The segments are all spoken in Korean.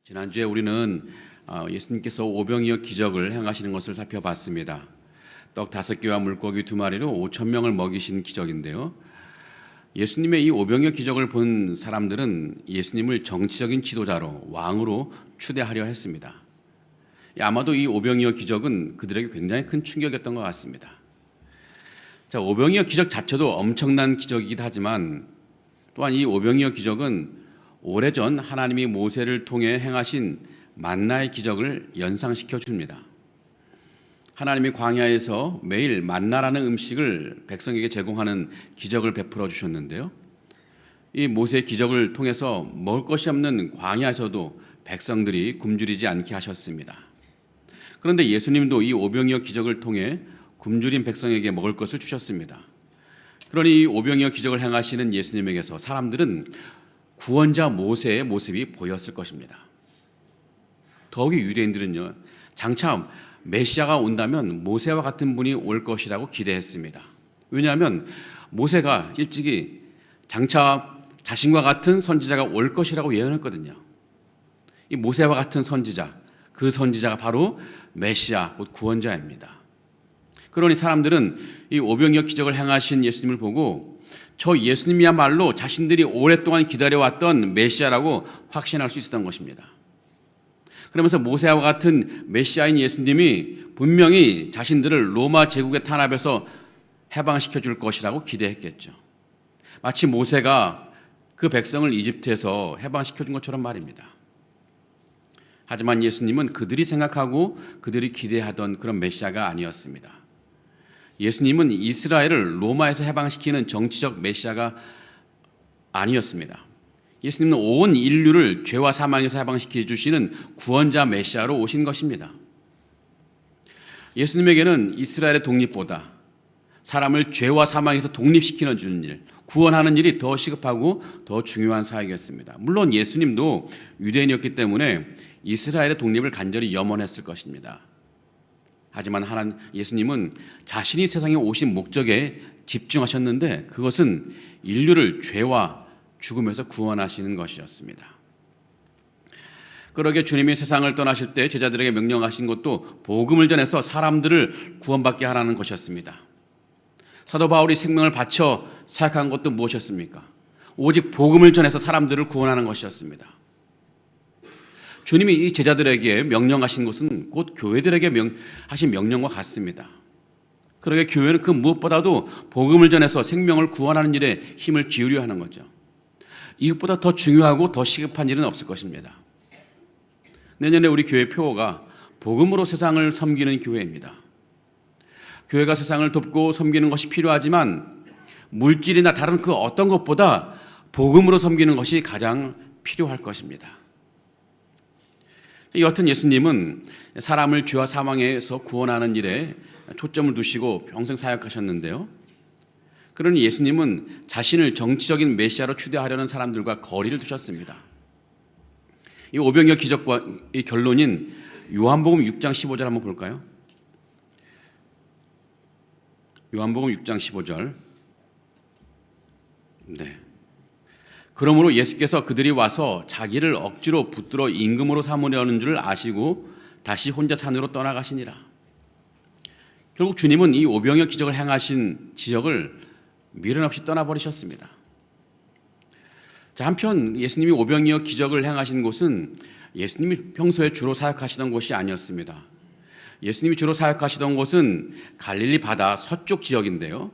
지난주에 우리는 예수님께서 오병이어 기적을 행하시는 것을 살펴봤습니다. 떡 5개와 물고기 2마리로 5,000명을 먹이신 기적인데요. 예수님의 이 오병이어 기적을 본 사람들은 예수님을 정치적인 지도자로, 왕으로 추대하려 했습니다. 아마도 이 오병이어 기적은 그들에게 굉장히 큰 충격이었던 것 같습니다. 자, 오병이어 기적 자체도 엄청난 기적이기도 하지만 또한 이 오병이어 기적은 오래전 하나님이 모세를 통해 행하신 만나의 기적을 연상시켜 줍니다. 하나님이 광야에서 매일 만나라는 음식을 백성에게 제공하는 기적을 베풀어 주셨는데요. 이 모세의 기적을 통해서 먹을 것이 없는 광야에서도 백성들이 굶주리지 않게 하셨습니다. 그런데 예수님도 이 오병이어 기적을 통해 굶주린 백성에게 먹을 것을 주셨습니다. 그러니 이 오병이어 기적을 행하시는 예수님에게서 사람들은 구원자 모세의 모습이 보였을 것입니다. 더욱이 유대인들은요, 장차 메시아가 온다면 모세와 같은 분이 올 것이라고 기대했습니다. 왜냐하면 모세가 일찍이 장차 자신과 같은 선지자가 올 것이라고 예언했거든요. 이 모세와 같은 선지자, 그 선지자가 바로 메시아, 곧 구원자입니다. 그러니 사람들은 이 오병이어 기적을 행하신 예수님을 보고 저 예수님이야말로 자신들이 오랫동안 기다려왔던 메시아라고 확신할 수 있었던 것입니다. 그러면서 모세와 같은 메시아인 예수님이 분명히 자신들을 로마 제국의 탄압에서 해방시켜 줄 것이라고 기대했겠죠. 마치 모세가 그 백성을 이집트에서 해방시켜 준 것처럼 말입니다. 하지만 예수님은 그들이 생각하고 그들이 기대하던 그런 메시아가 아니었습니다. 예수님은 이스라엘을 로마에서 해방시키는 정치적 메시아가 아니었습니다. 예수님은 온 인류를 죄와 사망에서 해방시켜 주시는 구원자 메시아로 오신 것입니다. 예수님에게는 이스라엘의 독립보다 사람을 죄와 사망에서 독립시키는 주는 일, 구원하는 일이 더 시급하고 더 중요한 사역이었습니다. 물론 예수님도 유대인이었기 때문에 이스라엘의 독립을 간절히 염원했을 것입니다. 하지만 예수님은 자신이 세상에 오신 목적에 집중하셨는데 그것은 인류를 죄와 죽음에서 구원하시는 것이었습니다. 그러게 주님이 세상을 떠나실 때 제자들에게 명령하신 것도 복음을 전해서 사람들을 구원받게 하라는 것이었습니다. 사도 바울이 생명을 바쳐 사역한 것도 무엇이었습니까? 오직 복음을 전해서 사람들을 구원하는 것이었습니다. 주님이 이 제자들에게 명령하신 것은 곧 교회들에게 하신 명령과 같습니다. 그러게 교회는 그 무엇보다도 복음을 전해서 생명을 구원하는 일에 힘을 기울여야 하는 거죠. 이것보다 더 중요하고 더 시급한 일은 없을 것입니다. 내년에 우리 교회 표어가 복음으로 세상을 섬기는 교회입니다. 교회가 세상을 돕고 섬기는 것이 필요하지만 물질이나 다른 그 어떤 것보다 복음으로 섬기는 것이 가장 필요할 것입니다. 여하튼 예수님은 사람을 죄와 사망에서 구원하는 일에 초점을 두시고 평생 사역하셨는데요. 그러니 예수님은 자신을 정치적인 메시아로 추대하려는 사람들과 거리를 두셨습니다. 이 오병이어 기적과 이 결론인 요한복음 6장 15절 한번 볼까요? 요한복음 6장 15절. 네. 그러므로 예수께서 그들이 와서 자기를 억지로 붙들어 임금으로 삼으려는 줄 아시고 다시 혼자 산으로 떠나가시니라. 결국 주님은 이 오병이어 기적을 행하신 지역을 미련 없이 떠나버리셨습니다. 자, 한편 예수님이 오병이어 기적을 행하신 곳은 예수님이 평소에 주로 사역하시던 곳이 아니었습니다. 예수님이 주로 사역하시던 곳은 갈릴리 바다 서쪽 지역인데요.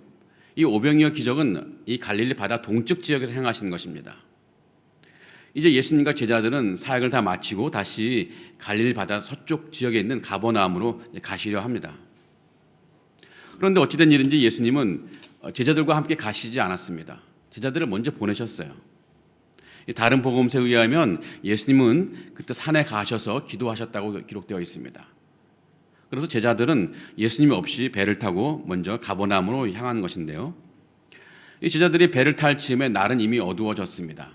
이 오병이어 기적은 이 갈릴리 바다 동쪽 지역에서 행하신 것입니다. 이제 예수님과 제자들은 사역을 다 마치고 다시 갈릴리 바다 서쪽 지역에 있는 가버나움으로 가시려 합니다. 그런데 어찌된 일인지 예수님은 제자들과 함께 가시지 않았습니다. 제자들을 먼저 보내셨어요. 다른 복음서에 의하면 예수님은 그때 산에 가셔서 기도하셨다고 기록되어 있습니다. 그래서 제자들은 예수님이 없이 배를 타고 먼저 가버나움으로 향한 것인데요. 이 제자들이 배를 탈 즈음에 날은 이미 어두워졌습니다.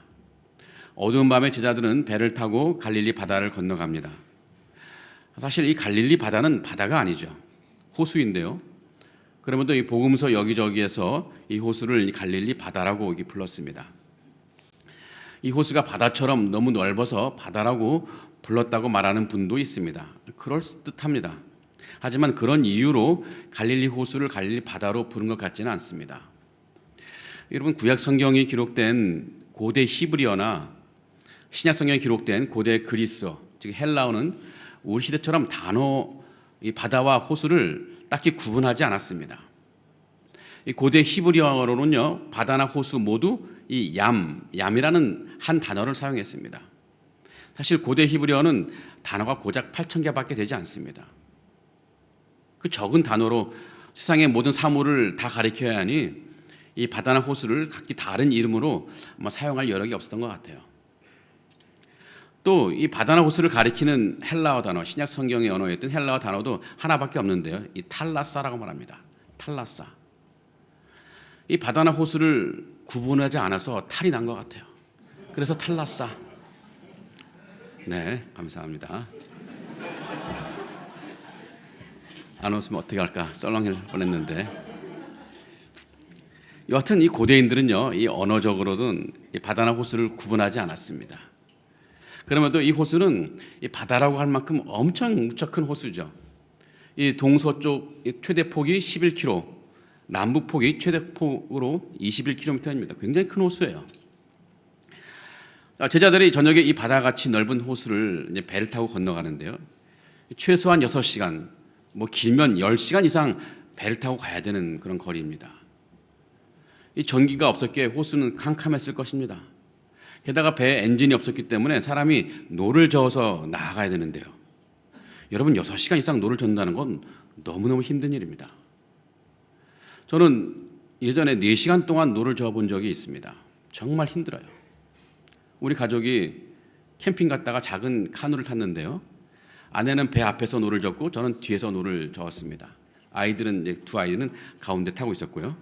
어두운 밤에 제자들은 배를 타고 갈릴리 바다를 건너갑니다. 사실 이 갈릴리 바다는 바다가 아니죠. 호수인데요. 그러면도 이 복음서 여기저기에서 이 호수를 갈릴리 바다라고 불렀습니다. 이 호수가 바다처럼 너무 넓어서 바다라고 불렀다고 말하는 분도 있습니다. 그럴 듯합니다. 하지만 그런 이유로 갈릴리 호수를 갈릴리 바다로 부른 것 같지는 않습니다. 여러분, 구약 성경이 기록된 고대 히브리어나 신약 성경에 기록된 고대 그리스어, 즉 헬라어는 우리 시대처럼 이 바다와 호수를 딱히 구분하지 않았습니다. 이 고대 히브리어로는요, 바다나 호수 모두 이 얌이라는 한 단어를 사용했습니다. 사실 고대 히브리어는 단어가 고작 8,000개밖에 되지 않습니다. 그 적은 단어로 세상의 모든 사물을 다 가리켜야 하니 이 바다나 호수를 각기 다른 이름으로 사용할 여력이 없었던 것 같아요. 또 이 바다나 호수를 가리키는 헬라어 단어, 신약 성경의 언어였던 헬라어 단어도 하나밖에 없는데요. 이 탈라사라고 말합니다. 탈라사. 이 바다나 호수를 구분하지 않아서 탈이 난 것 같아요. 그래서 탈라사. 네, 감사합니다. 안 웃으면 어떻게 할까 썰렁일 뻔했는데, 여하튼 이 고대인들은요, 이 언어적으로는 이 바다나 호수를 구분하지 않았습니다. 그럼에도 이 호수는 이 바다라고 할 만큼 엄청 무척 큰 호수죠. 이 동서쪽 최대 폭이 11km, 남북 폭이 최대 폭으로 21km입니다. 굉장히 큰 호수예요. 제자들이 저녁에 이 바다같이 넓은 호수를 이제 배를 타고 건너가는데요. 최소한 6시간, 길면 10시간 이상 배를 타고 가야 되는 그런 거리입니다. 이 전기가 없었기에 호수는 캄캄했을 것입니다. 게다가 배에 엔진이 없었기 때문에 사람이 노를 저어서 나아가야 되는데요. 여러분, 6시간 이상 노를 젓는다는 건 너무너무 힘든 일입니다. 저는 예전에 4시간 동안 노를 저어본 적이 있습니다. 정말 힘들어요. 우리 가족이 캠핑 갔다가 작은 카누를 탔는데요. 아내는 배 앞에서 노를 젓고 저는 뒤에서 노를 저었습니다. 이제 두 아이들은 가운데 타고 있었고요.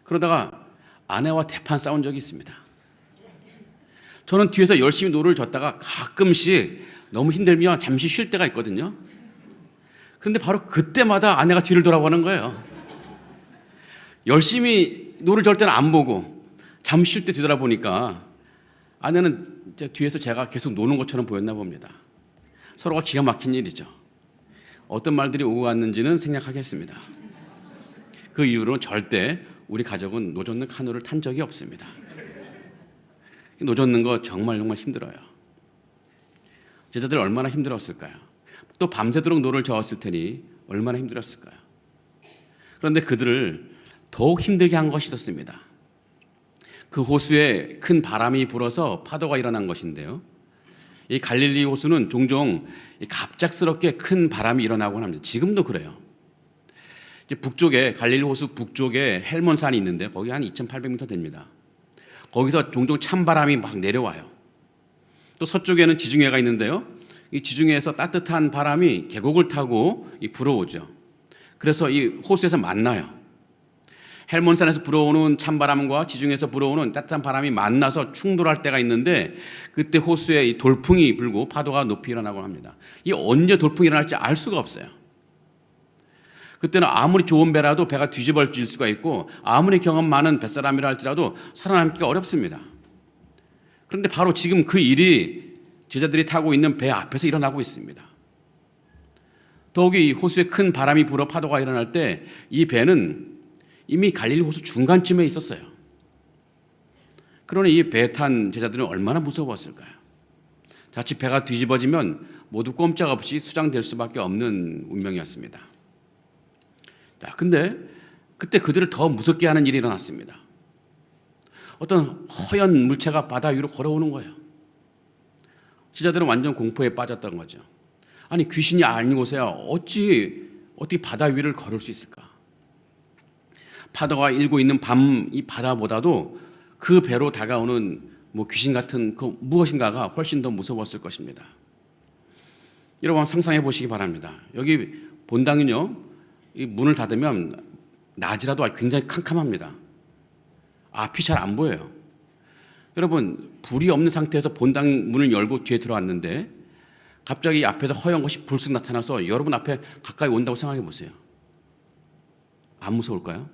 그러다가 아내와 대판 싸운 적이 있습니다. 저는 뒤에서 열심히 노를 젓다가 가끔씩 너무 힘들면 잠시 쉴 때가 있거든요. 그런데 바로 그때마다 아내가 뒤를 돌아보는 거예요. 열심히 노를 절 때는 안 보고 잠시 쉴 때 뒤돌아보니까 아내는 뒤에서 제가 계속 노는 것처럼 보였나 봅니다. 서로가 기가 막힌 일이죠. 어떤 말들이 오고 갔는지는 생략하겠습니다. 그 이후로는 절대 우리 가족은 노 젓는 카누를 탄 적이 없습니다. 노 젓는 거 정말 힘들어요. 제자들 얼마나 힘들었을까요? 또 밤새도록 노를 저었을 테니 얼마나 힘들었을까요? 그런데 그들을 더욱 힘들게 한 것이 있었습니다. 그 호수에 큰 바람이 불어서 파도가 일어난 것인데요. 이 갈릴리 호수는 종종 갑작스럽게 큰 바람이 일어나곤 합니다. 지금도 그래요. 이제 북쪽에 갈릴리 호수 북쪽에 헬몬산이 있는데 거기 한 2,800m 됩니다. 거기서 종종 찬바람이 막 내려와요. 또 서쪽에는 지중해가 있는데요. 이 지중해에서 따뜻한 바람이 계곡을 타고 불어오죠. 그래서 이 호수에서 만나요. 헬몬산에서 불어오는 찬바람과 지중해에서 불어오는 따뜻한 바람이 만나서 충돌할 때가 있는데 그때 호수에 이 돌풍이 불고 파도가 높이 일어나곤 합니다. 이 언제 돌풍이 일어날지 알 수가 없어요. 그때는 아무리 좋은 배라도 배가 뒤집어질 수가 있고 아무리 경험 많은 뱃사람이라 할지라도 살아남기가 어렵습니다. 그런데 바로 지금 그 일이 제자들이 타고 있는 배 앞에서 일어나고 있습니다. 더욱이 이 호수에 큰 바람이 불어 파도가 일어날 때 이 배는 이미 갈릴리 호수 중간쯤에 있었어요. 그러니 이 배 탄 제자들은 얼마나 무서웠을까요? 자칫 배가 뒤집어지면 모두 꼼짝없이 수장될 수밖에 없는 운명이었습니다. 자, 근데 그때 그들을 더 무섭게 하는 일이 일어났습니다. 어떤 허연 물체가 바다 위로 걸어오는 거예요. 제자들은 완전 공포에 빠졌던 거죠. 아니, 귀신이 아닌 곳에야 어떻게 바다 위를 걸을 수 있을까? 파도가 일고 있는 밤 이 바다보다도 그 배로 다가오는 귀신 같은 그 무엇인가가 훨씬 더 무서웠을 것입니다. 여러분 상상해 보시기 바랍니다. 여기 본당은요, 이 문을 닫으면 낮이라도 굉장히 캄캄합니다. 앞이 잘 안 보여요. 여러분, 불이 없는 상태에서 본당 문을 열고 뒤에 들어왔는데 갑자기 앞에서 허연 것이 불쑥 나타나서 여러분 앞에 가까이 온다고 생각해 보세요. 안 무서울까요?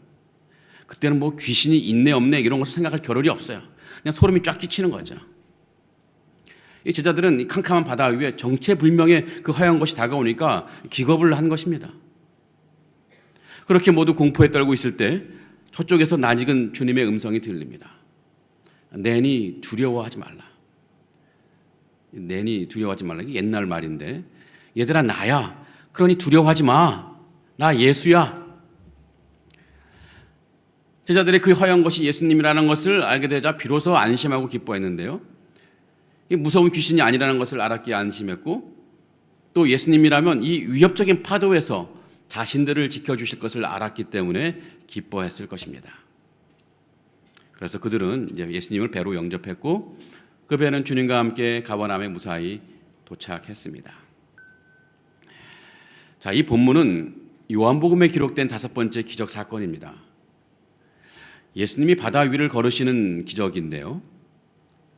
그때는 귀신이 있네 없네 이런 것을 생각할 겨를이 없어요. 그냥 소름이 쫙 끼치는 거죠. 이 제자들은 이 캄캄한 바다 위에 정체불명의 그 하얀 것이 다가오니까 기겁을 한 것입니다. 그렇게 모두 공포에 떨고 있을 때 저쪽에서 낯익은 주님의 음성이 들립니다. 내니 두려워하지 말라. 내니 두려워하지 말라. 이게 옛날 말인데, 얘들아 나야. 그러니 두려워하지 마. 나 예수야. 제자들이 그 허연 것이 예수님이라는 것을 알게 되자 비로소 안심하고 기뻐했는데요. 이 무서운 귀신이 아니라는 것을 알았기에 안심했고, 또 예수님이라면 이 위협적인 파도에서 자신들을 지켜주실 것을 알았기 때문에 기뻐했을 것입니다. 그래서 그들은 이제 예수님을 배로 영접했고, 그 배는 주님과 함께 가버나움에 무사히 도착했습니다. 자, 이 본문은 요한복음에 기록된 5번째 기적 사건입니다. 예수님이 바다 위를 걸으시는 기적인데요.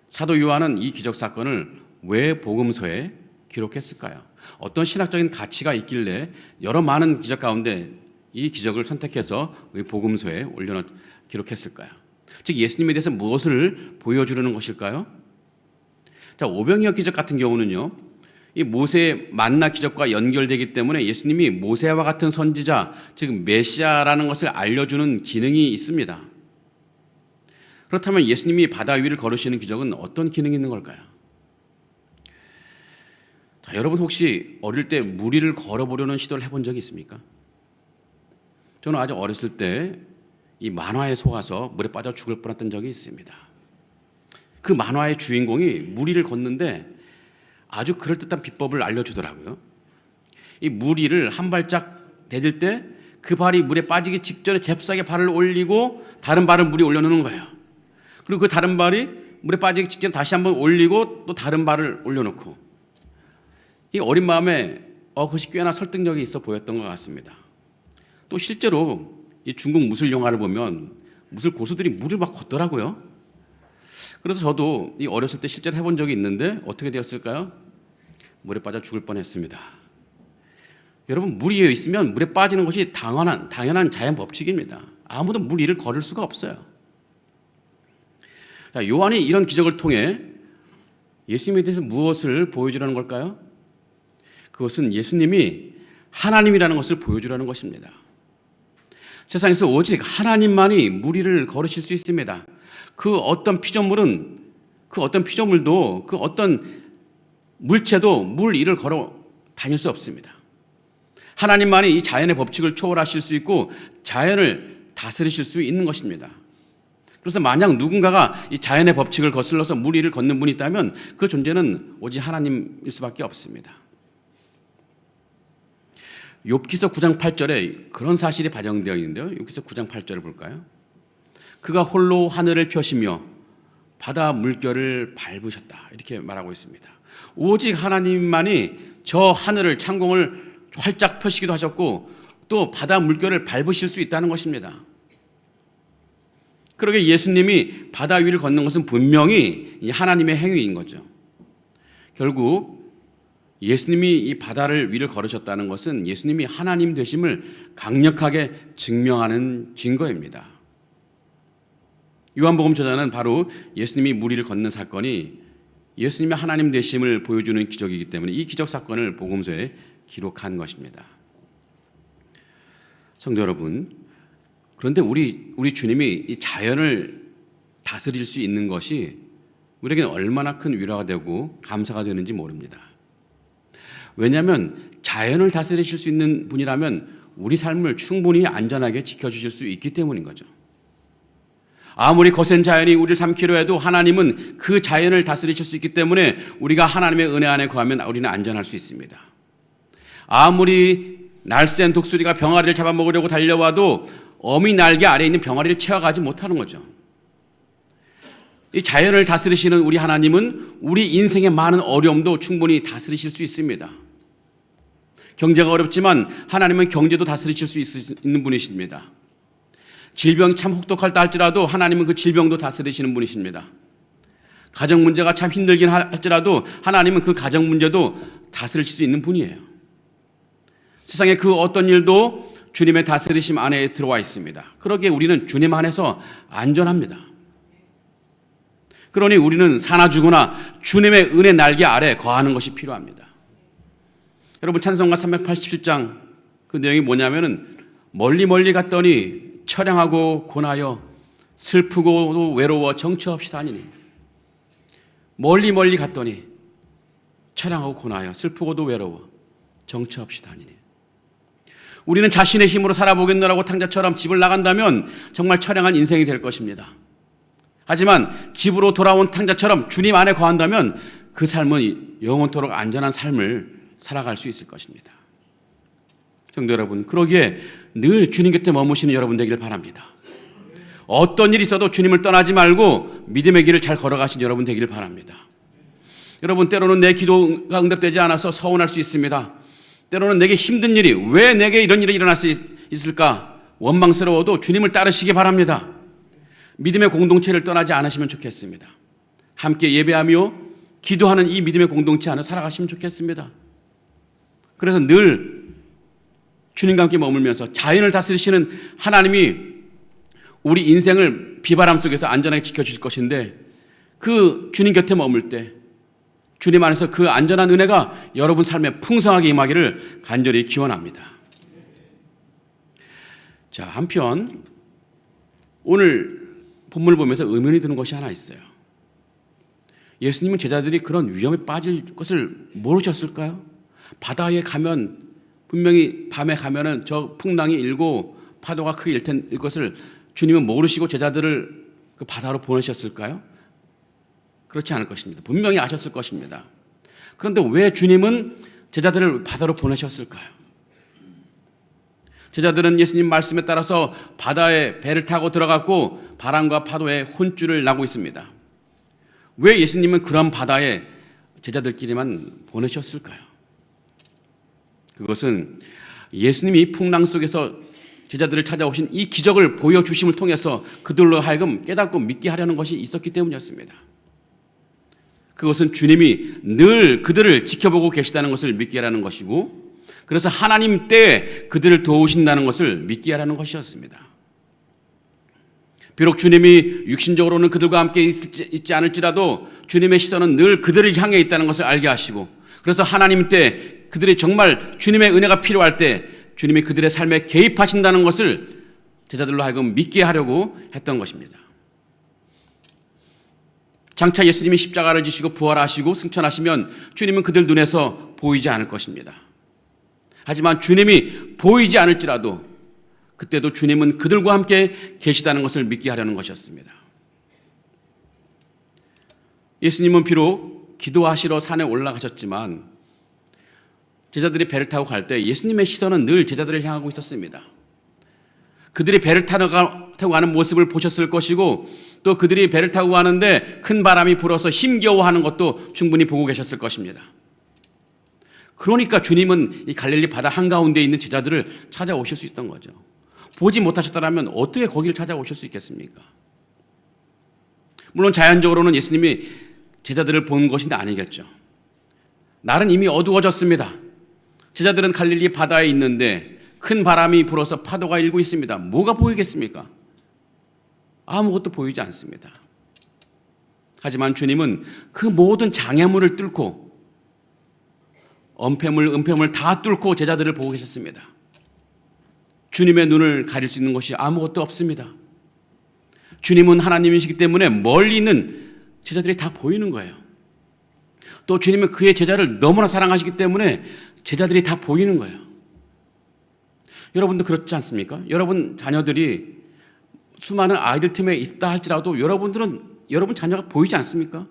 사도 요한은 이 기적 사건을 왜 복음서에 기록했을까요? 어떤 신학적인 가치가 있길래 여러 많은 기적 가운데 이 기적을 선택해서 복음서에 기록했을까요? 즉 예수님에 대해서 무엇을 보여주려는 것일까요? 자, 오병이어 기적 같은 경우는요, 이 모세의 만나 기적과 연결되기 때문에 예수님이 모세와 같은 선지자, 즉 메시아라는 것을 알려주는 기능이 있습니다. 그렇다면 예수님이 바다 위를 걸으시는 기적은 어떤 기능이 있는 걸까요? 자, 여러분 혹시 어릴 때 물 위를 걸어보려는 시도를 해본 적이 있습니까? 저는 아주 어렸을 때 이 만화에 속아서 물에 빠져 죽을 뻔했던 적이 있습니다. 그 만화의 주인공이 물 위를 걷는데 아주 그럴듯한 비법을 알려주더라고요. 이 물 위를 한 발짝 디딜 때 그 발이 물에 빠지기 직전에 잽싸게 발을 올리고 다른 발을 물에 올려놓는 거예요. 그리고 그 다른 발이 물에 빠지기 직전에 다시 한번 올리고 또 다른 발을 올려놓고, 이 어린 마음에 그것이 꽤나 설득력이 있어 보였던 것 같습니다. 또 실제로 이 중국 무술 영화를 보면 무술 고수들이 물을 막 걷더라고요. 그래서 저도 이 어렸을 때 실제로 해본 적이 있는데 어떻게 되었을까요? 물에 빠져 죽을 뻔했습니다. 여러분, 물 위에 있으면 물에 빠지는 것이 당연한 자연 법칙입니다. 아무도 물 위를 걸을 수가 없어요. 자, 요한이 이런 기적을 통해 예수님에 대해서 무엇을 보여주라는 걸까요? 그것은 예수님이 하나님이라는 것을 보여주라는 것입니다. 세상에서 오직 하나님만이 물 위를 걸으실 수 있습니다. 그 어떤 피조물도 그 어떤 물체도 물 위를 걸어 다닐 수 없습니다. 하나님만이 이 자연의 법칙을 초월하실 수 있고 자연을 다스리실 수 있는 것입니다. 그래서 만약 누군가가 이 자연의 법칙을 거슬러서 물 위를 걷는 분이 있다면 그 존재는 오직 하나님일 수밖에 없습니다. 욥기서 9장 8절에 그런 사실이 반영되어 있는데요. 욥기서 9장 8절을 볼까요? 그가 홀로 하늘을 펴시며 바다 물결을 밟으셨다, 이렇게 말하고 있습니다. 오직 하나님만이 저 하늘을, 창공을 활짝 펴시기도 하셨고 또 바다 물결을 밟으실 수 있다는 것입니다. 그러게 예수님이 바다 위를 걷는 것은 분명히 하나님의 행위인 거죠. 결국 예수님이 이 바다를 위를 걸으셨다는 것은 예수님이 하나님 되심을 강력하게 증명하는 증거입니다. 요한복음 저자는 바로 예수님이 물 위를 걷는 사건이 예수님의 하나님 되심을 보여주는 기적이기 때문에 이 기적 사건을 복음서에 기록한 것입니다. 성도 여러분, 그런데 우리 주님이 이 자연을 다스릴 수 있는 것이 우리에게는 얼마나 큰 위로가 되고 감사가 되는지 모릅니다. 왜냐하면 자연을 다스리실 수 있는 분이라면 우리 삶을 충분히 안전하게 지켜주실 수 있기 때문인 거죠. 아무리 거센 자연이 우리를 삼키려 해도 하나님은 그 자연을 다스리실 수 있기 때문에 우리가 하나님의 은혜 안에 거하면 우리는 안전할 수 있습니다. 아무리 날쌘 독수리가 병아리를 잡아먹으려고 달려와도 어미 날개 아래에 있는 병아리를 채워가지 못하는 거죠. 이 자연을 다스리시는 우리 하나님은 우리 인생의 많은 어려움도 충분히 다스리실 수 있습니다. 경제가 어렵지만 하나님은 경제도 다스리실 수 있는 분이십니다. 질병이 참 혹독하다 할지라도 하나님은 그 질병도 다스리시는 분이십니다. 가정 문제가 참 힘들긴 할지라도 하나님은 그 가정 문제도 다스리실 수 있는 분이에요. 세상의 그 어떤 일도 주님의 다스리심 안에 들어와 있습니다. 그러기에 우리는 주님 안에서 안전합니다. 그러니 우리는 사나 죽으나 주님의 은혜 날개 아래 거하는 것이 필요합니다. 여러분, 찬송가 387장 그 내용이 뭐냐면은 멀리 갔더니 처량하고 고나여 슬프고도 외로워 정처 없이 다니니. 멀리 갔더니 처량하고 고나여 슬프고도 외로워 정처 없이 다니니. 우리는 자신의 힘으로 살아보겠노라고 탕자처럼 집을 나간다면 정말 처량한 인생이 될 것입니다. 하지만 집으로 돌아온 탕자처럼 주님 안에 거한다면 그 삶은 영원토록 안전한 삶을 살아갈 수 있을 것입니다. 성도 여러분, 그러기에 늘 주님 곁에 머무시는 여러분 되길 바랍니다. 어떤 일이 있어도 주님을 떠나지 말고 믿음의 길을 잘 걸어가신 여러분 되길 바랍니다. 여러분, 때로는 내 기도가 응답되지 않아서 서운할 수 있습니다. 때로는 내게 힘든 일이, 왜 내게 이런 일이 일어날 수 있을까 원망스러워도 주님을 따르시기 바랍니다. 믿음의 공동체를 떠나지 않으시면 좋겠습니다. 함께 예배하며 기도하는 이 믿음의 공동체 안에 살아가시면 좋겠습니다. 그래서 늘 주님과 함께 머물면서 자연을 다스리시는 하나님이 우리 인생을 비바람 속에서 안전하게 지켜주실 것인데, 그 주님 곁에 머물 때 주님 안에서 그 안전한 은혜가 여러분 삶에 풍성하게 임하기를 간절히 기원합니다. 자, 한편 오늘 본문을 보면서 의문이 드는 것이 하나 있어요. 예수님은 제자들이 그런 위험에 빠질 것을 모르셨을까요? 바다에 가면 분명히 밤에 가면은 저 풍랑이 일고 파도가 크게 일 것을 주님은 모르시고 제자들을 그 바다로 보내셨을까요? 그렇지 않을 것입니다. 분명히 아셨을 것입니다. 그런데 왜 주님은 제자들을 바다로 보내셨을까요? 제자들은 예수님 말씀에 따라서 바다에 배를 타고 들어갔고 바람과 파도에 혼쭐을 나고 있습니다. 왜 예수님은 그런 바다에 제자들끼리만 보내셨을까요? 그것은 예수님이 풍랑 속에서 제자들을 찾아오신 이 기적을 보여주심을 통해서 그들로 하여금 깨닫고 믿게 하려는 것이 있었기 때문이었습니다. 그것은 주님이 늘 그들을 지켜보고 계시다는 것을 믿게 하라는 것이고, 그래서 하나님 때에 그들을 도우신다는 것을 믿게 하라는 것이었습니다. 비록 주님이 육신적으로는 그들과 함께 있지 않을지라도 주님의 시선은 늘 그들을 향해 있다는 것을 알게 하시고, 그래서 하나님 때 그들이 정말 주님의 은혜가 필요할 때 주님이 그들의 삶에 개입하신다는 것을 제자들로 하여금 믿게 하려고 했던 것입니다. 장차 예수님이 십자가를 지시고 부활하시고 승천하시면 주님은 그들 눈에서 보이지 않을 것입니다. 하지만 주님이 보이지 않을지라도 그때도 주님은 그들과 함께 계시다는 것을 믿게 하려는 것이었습니다. 예수님은 비록 기도하시러 산에 올라가셨지만 제자들이 배를 타고 갈 때 예수님의 시선은 늘 제자들을 향하고 있었습니다. 그들이 배를 타고 가는 모습을 보셨을 것이고, 또 그들이 배를 타고 가는데 큰 바람이 불어서 힘겨워하는 것도 충분히 보고 계셨을 것입니다. 그러니까 주님은 이 갈릴리 바다 한가운데 있는 제자들을 찾아오실 수 있었던 거죠. 보지 못하셨다면 어떻게 거기를 찾아오실 수 있겠습니까? 물론 자연적으로는 예수님이 제자들을 본 것이 아니겠죠. 날은 이미 어두워졌습니다. 제자들은 갈릴리 바다에 있는데 큰 바람이 불어서 파도가 일고 있습니다. 뭐가 보이겠습니까? 아무것도 보이지 않습니다. 하지만 주님은 그 모든 장애물을 뚫고 엄폐물, 은폐물 다 뚫고 제자들을 보고 계셨습니다. 주님의 눈을 가릴 수 있는 것이 아무것도 없습니다. 주님은 하나님이시기 때문에 멀리 있는 제자들이 다 보이는 거예요. 또 주님은 그의 제자를 너무나 사랑하시기 때문에 제자들이 다 보이는 거예요. 여러분도 그렇지 않습니까? 여러분 자녀들이 수많은 아이들 틈에 있다 할지라도 여러분 자녀가 보이지 않습니까?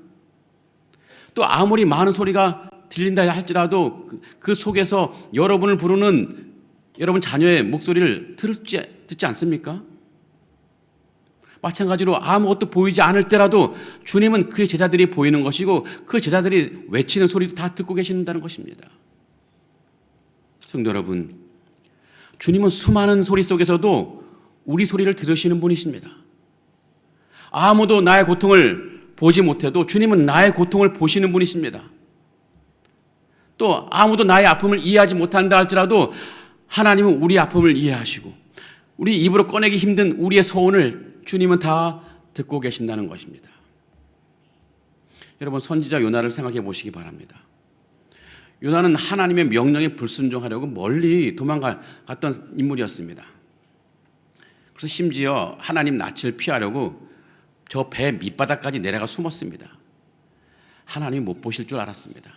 또 아무리 많은 소리가 들린다 할지라도 그 속에서 여러분을 부르는 여러분 자녀의 목소리를 듣지 않습니까? 마찬가지로 아무것도 보이지 않을 때라도 주님은 그의 제자들이 보이는 것이고 그 제자들이 외치는 소리도 다 듣고 계신다는 것입니다. 성도 여러분, 주님은 수많은 소리 속에서도 우리 소리를 들으시는 분이십니다. 아무도 나의 고통을 보지 못해도 주님은 나의 고통을 보시는 분이십니다. 또 아무도 나의 아픔을 이해하지 못한다 할지라도 하나님은 우리 아픔을 이해하시고 우리 입으로 꺼내기 힘든 우리의 소원을 주님은 다 듣고 계신다는 것입니다. 여러분, 선지자 요나를 생각해 보시기 바랍니다. 요나는 하나님의 명령에 불순종하려고 멀리 도망갔던 인물이었습니다. 그래서 심지어 하나님 낯을 피하려고 저 배 밑바닥까지 내려가 숨었습니다. 하나님이 못 보실 줄 알았습니다.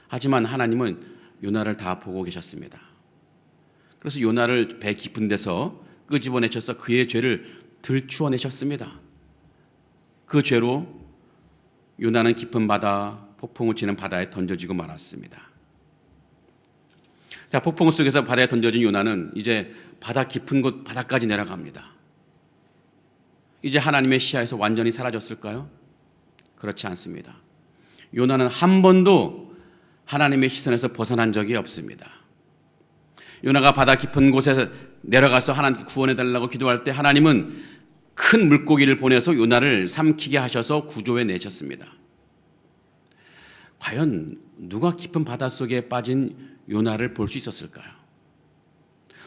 하지만 하나님은 요나를 다 보고 계셨습니다. 그래서 요나를 배 깊은 데서 끄집어내셔서 그의 죄를 들추어내셨습니다. 그 죄로 요나는 깊은 바다, 폭풍을 치는 바다에 던져지고 말았습니다. 자, 폭풍 속에서 바다에 던져진 요나는 이제 바다 깊은 곳 바다까지 내려갑니다. 이제 하나님의 시야에서 완전히 사라졌을까요? 그렇지 않습니다. 요나는 한 번도 하나님의 시선에서 벗어난 적이 없습니다. 요나가 바다 깊은 곳에 내려가서 하나님께 구원해달라고 기도할 때 하나님은 큰 물고기를 보내서 요나를 삼키게 하셔서 구조해 내셨습니다. 과연 누가 깊은 바닷속에 빠진 요나를 볼 수 있었을까요?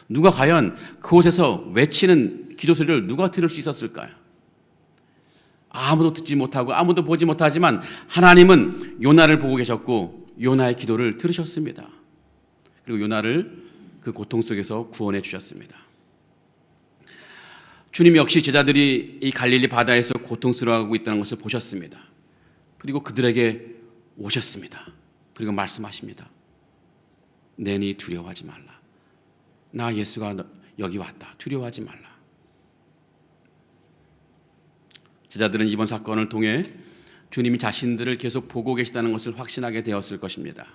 누가 과연 그곳에서 외치는 기도 소리를 누가 들을 수 있었을까요? 아무도 듣지 못하고 아무도 보지 못하지만 하나님은 요나를 보고 계셨고 요나의 기도를 들으셨습니다. 그리고 요나를 그 고통 속에서 구원해 주셨습니다. 주님 역시 제자들이 이 갈릴리 바다에서 고통스러워하고 있다는 것을 보셨습니다. 그리고 그들에게 오셨습니다. 그리고 말씀하십니다. 내니 두려워하지 말라. 나 예수가 여기 왔다. 두려워하지 말라. 제자들은 이번 사건을 통해 주님이 자신들을 계속 보고 계시다는 것을 확신하게 되었을 것입니다.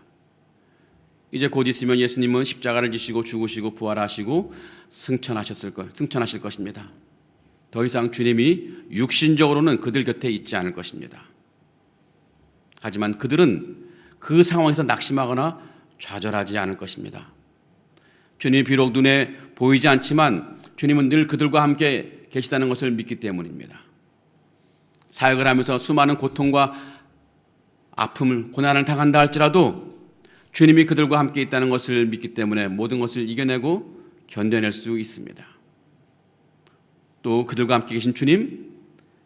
이제 곧 있으면 예수님은 십자가를 지시고 죽으시고 부활하시고 승천하실 것입니다. 더 이상 주님이 육신적으로는 그들 곁에 있지 않을 것입니다. 하지만 그들은 그 상황에서 낙심하거나 좌절하지 않을 것입니다. 주님이 비록 눈에 보이지 않지만 주님은 늘 그들과 함께 계시다는 것을 믿기 때문입니다. 사역을 하면서 수많은 고통과 아픔을, 고난을 당한다 할지라도 주님이 그들과 함께 있다는 것을 믿기 때문에 모든 것을 이겨내고 견뎌낼 수 있습니다. 또 그들과 함께 계신 주님,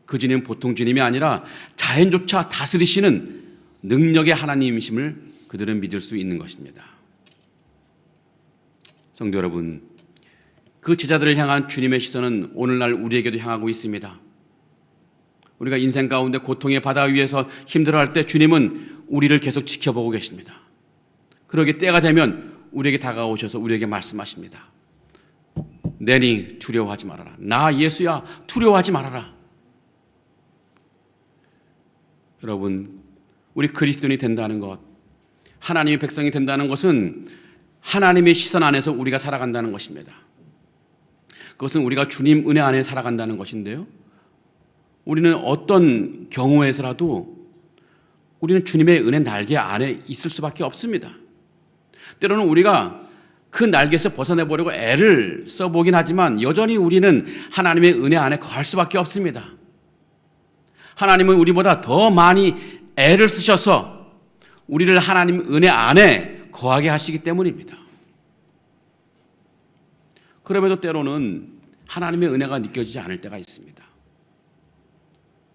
그 주님은 보통 주님이 아니라 자연조차 다스리시는 능력의 하나님이심을 그들은 믿을 수 있는 것입니다. 성도 여러분, 그 제자들을 향한 주님의 시선은 오늘날 우리에게도 향하고 있습니다. 우리가 인생 가운데 고통의 바다 위에서 힘들어할 때 주님은 우리를 계속 지켜보고 계십니다. 그러기 때가 되면 우리에게 다가오셔서 우리에게 말씀하십니다. 내니 두려워하지 말아라. 나 예수야, 두려워하지 말아라. 여러분, 우리 그리스도인이 된다는 것, 하나님의 백성이 된다는 것은 하나님의 시선 안에서 우리가 살아간다는 것입니다. 그것은 우리가 주님 은혜 안에 살아간다는 것인데요, 우리는 어떤 경우에서라도 우리는 주님의 은혜 날개 안에 있을 수밖에 없습니다. 때로는 우리가 그 날개에서 벗어내보려고 애를 써보긴 하지만 여전히 우리는 하나님의 은혜 안에 거할 수밖에 없습니다. 하나님은 우리보다 더 많이 애를 쓰셔서 우리를 하나님 은혜 안에 거하게 하시기 때문입니다. 그럼에도 때로는 하나님의 은혜가 느껴지지 않을 때가 있습니다.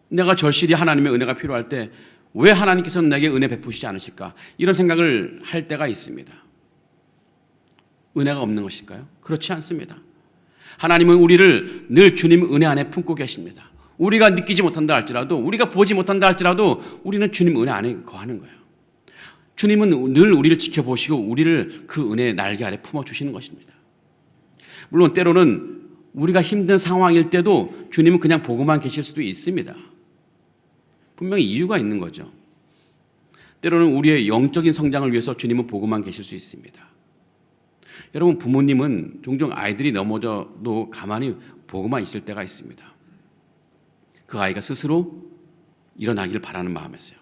내가 절실히 하나님의 은혜가 필요할 때 왜 하나님께서는 내게 은혜 베푸시지 않으실까? 이런 생각을 할 때가 있습니다. 은혜가 없는 것일까요? 그렇지 않습니다. 하나님은 우리를 늘 주님 은혜 안에 품고 계십니다. 우리가 느끼지 못한다 할지라도, 우리가 보지 못한다 할지라도 우리는 주님 은혜 안에 거하는 거예요. 주님은 늘 우리를 지켜보시고 우리를 그 은혜의 날개 아래 품어주시는 것입니다. 물론 때로는 우리가 힘든 상황일 때도 주님은 그냥 보고만 계실 수도 있습니다. 분명히 이유가 있는 거죠. 때로는 우리의 영적인 성장을 위해서 주님은 보고만 계실 수 있습니다. 여러분, 부모님은 종종 아이들이 넘어져도 가만히 보고만 있을 때가 있습니다. 그 아이가 스스로 일어나기를 바라는 마음에서요.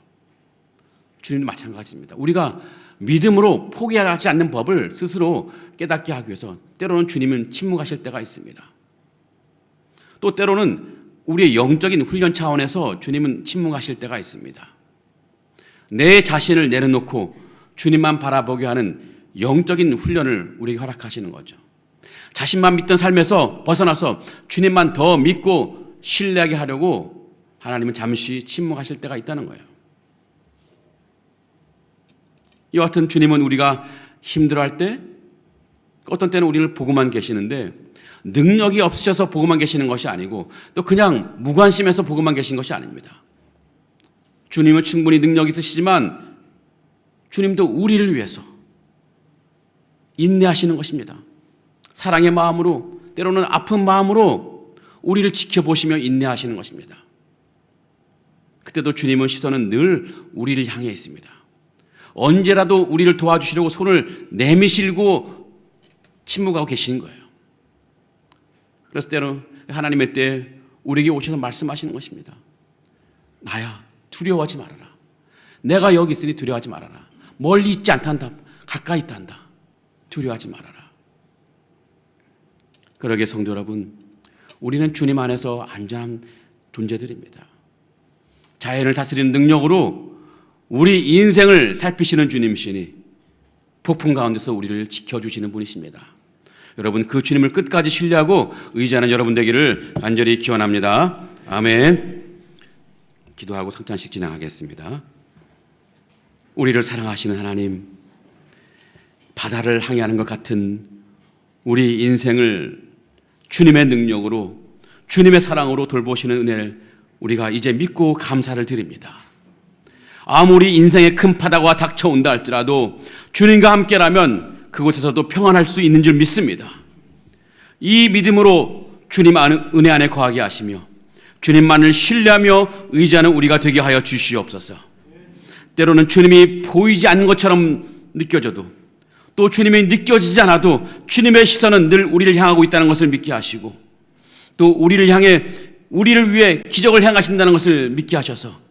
주님도 마찬가지입니다. 우리가 믿음으로 포기하지 않는 법을 스스로 깨닫게 하기 위해서 때로는 주님은 침묵하실 때가 있습니다. 또 때로는 우리의 영적인 훈련 차원에서 주님은 침묵하실 때가 있습니다. 내 자신을 내려놓고 주님만 바라보게 하는 영적인 훈련을 우리에게 허락하시는 거죠. 자신만 믿던 삶에서 벗어나서 주님만 더 믿고 신뢰하게 하려고 하나님은 잠시 침묵하실 때가 있다는 거예요. 이와 같은 주님은 우리가 힘들어할 때 어떤 때는 우리를 보고만 계시는데 능력이 없으셔서 보고만 계시는 것이 아니고 또 그냥 무관심해서 보고만 계신 것이 아닙니다. 주님은 충분히 능력이 있으시지만 주님도 우리를 위해서 인내하시는 것입니다. 사랑의 마음으로, 때로는 아픈 마음으로 우리를 지켜보시며 인내하시는 것입니다. 그때도 주님은 시선은 늘 우리를 향해 있습니다. 언제라도 우리를 도와주시려고 손을 내미시고 침묵하고 계시는 거예요. 그래서 때로는 하나님의 때에 우리에게 오셔서 말씀하시는 것입니다. 나야, 두려워하지 말아라. 내가 여기 있으니 두려워하지 말아라. 멀리 있지 않단다. 가까이 있단다. 두려워하지 말아라. 그러게 성도 여러분, 우리는 주님 안에서 안전한 존재들입니다. 자연을 다스리는 능력으로 우리 인생을 살피시는 주님이시니 폭풍 가운데서 우리를 지켜주시는 분이십니다. 여러분, 그 주님을 끝까지 신뢰하고 의지하는 여러분 되기를 간절히 기원합니다. 아멘. 기도하고 성찬식 진행하겠습니다. 우리를 사랑하시는 하나님, 바다를 항해하는 것 같은 우리 인생을 주님의 능력으로, 주님의 사랑으로 돌보시는 은혜를 우리가 이제 믿고 감사를 드립니다. 아무리 인생의 큰 바다가 닥쳐온다 할지라도 주님과 함께라면 그곳에서도 평안할 수 있는 줄 믿습니다. 이 믿음으로 주님 은혜 안에 거하게 하시며 주님만을 신뢰하며 의지하는 우리가 되게 하여 주시옵소서. 때로는 주님이 보이지 않는 것처럼 느껴져도 또 주님이 느껴지지 않아도 주님의 시선은 늘 우리를 향하고 있다는 것을 믿게 하시고 또 우리를 위해 기적을 행하신다는 것을 믿게 하셔서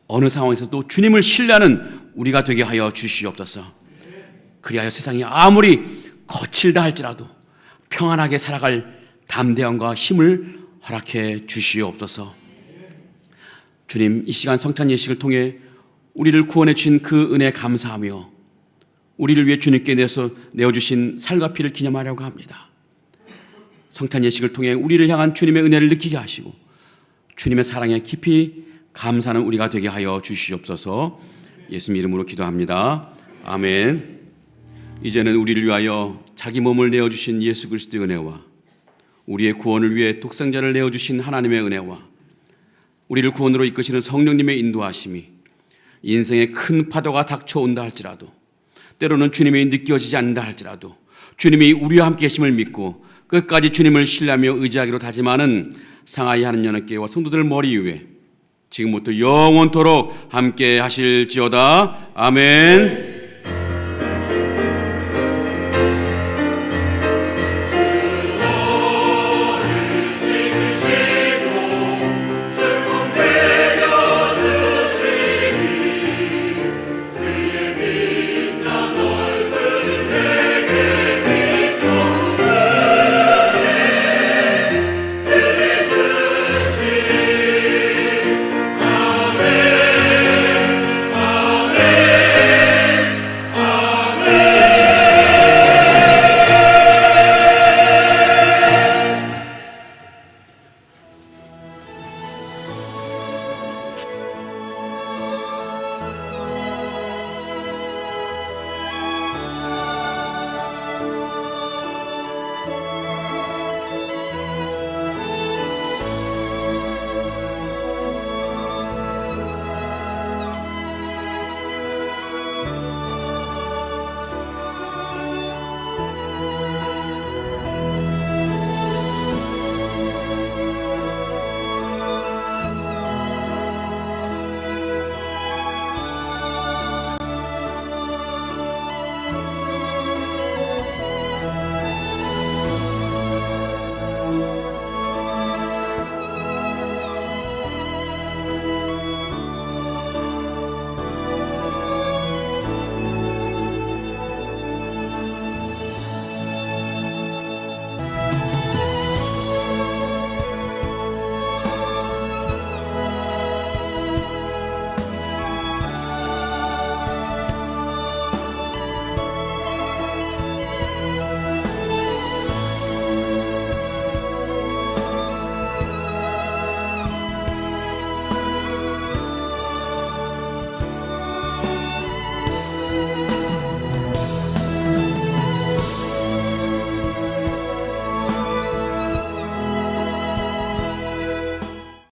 어느 상황에서도 주님을 신뢰하는 우리가 되게 하여 주시옵소서. 그리하여 세상이 아무리 거칠다 할지라도 평안하게 살아갈 담대함과 힘을 허락해 주시옵소서. 주님, 이 시간 성찬 예식을 통해 우리를 구원해 주신 그 은혜 감사하며 우리를 위해 주님께 내어주신 살과 피를 기념하려고 합니다. 성찬 예식을 통해 우리를 향한 주님의 은혜를 느끼게 하시고 주님의 사랑에 깊이 감사하는 우리가 되게 하여 주시옵소서. 예수님 이름으로 기도합니다. 아멘. 이제는 우리를 위하여 자기 몸을 내어주신 예수 그리스도의 은혜와 우리의 구원을 위해 독생자를 내어주신 하나님의 은혜와 우리를 구원으로 이끄시는 성령님의 인도하심이 인생의 큰 파도가 닥쳐온다 할지라도 때로는 주님이 느껴지지 않는다 할지라도 주님이 우리와 함께 계심을 믿고 끝까지 주님을 신뢰하며 의지하기로 다짐하는 상하이 하는 연합교회와 성도들 머리 위에 지금부터 영원토록 함께 하실지어다. 아멘.